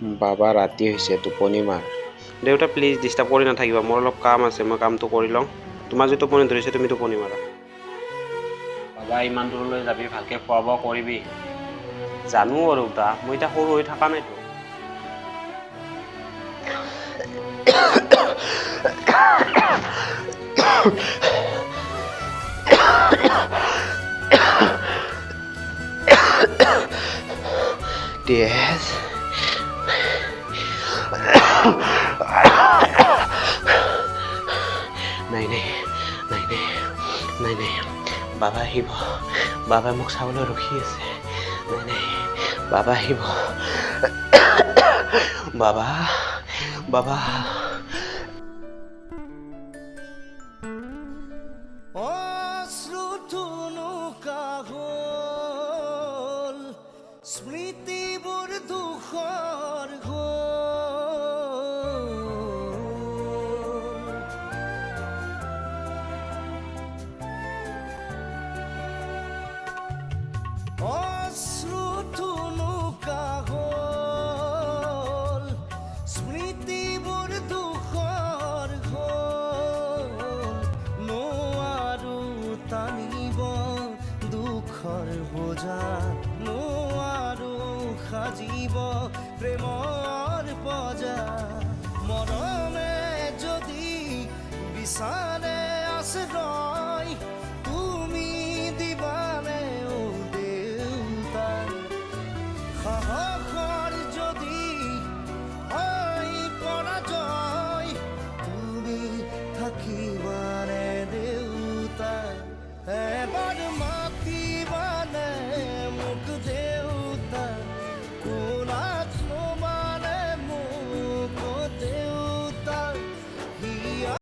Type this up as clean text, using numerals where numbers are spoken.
বাবা ৰাতি হৈছে টোপনি মাৰ। দেউতা প্লিজ ডিষ্টাৰ্ব কৰি নাথাকিবা, মোৰ অলপ কাম আছে, মই কামটো কৰি লওঁ। তোমাৰ যদি টোপনি ধৰিছে তুমি টোপনি মাৰা। বাবা ইমান দূৰলৈ যাবি, ভালকৈ খোৱা বোৱা কৰিবি। জানো আৰু দেউতা, মই এতিয়া সৰু হৈ থকা নাইতো। Yes. নাই নাই নাই নাই নাই নাই, বাবা আহিব, বাবাই মোক চাবলৈ ৰখি আছে। নাই নাই, বাবা আহিব, বাবা বাবা। স্মৃতিবোৰ দুখৰ ঘোল, অশ্ৰু থুনুকা হ'ল, স্মৃতিবোৰ দুখৰ ঘোল, নোৱাৰো টানিব দুখৰ বোজা, সাজিব প্ৰেমৰ পজা, মৰমে যদি বিচাৰে আশ্ৰয়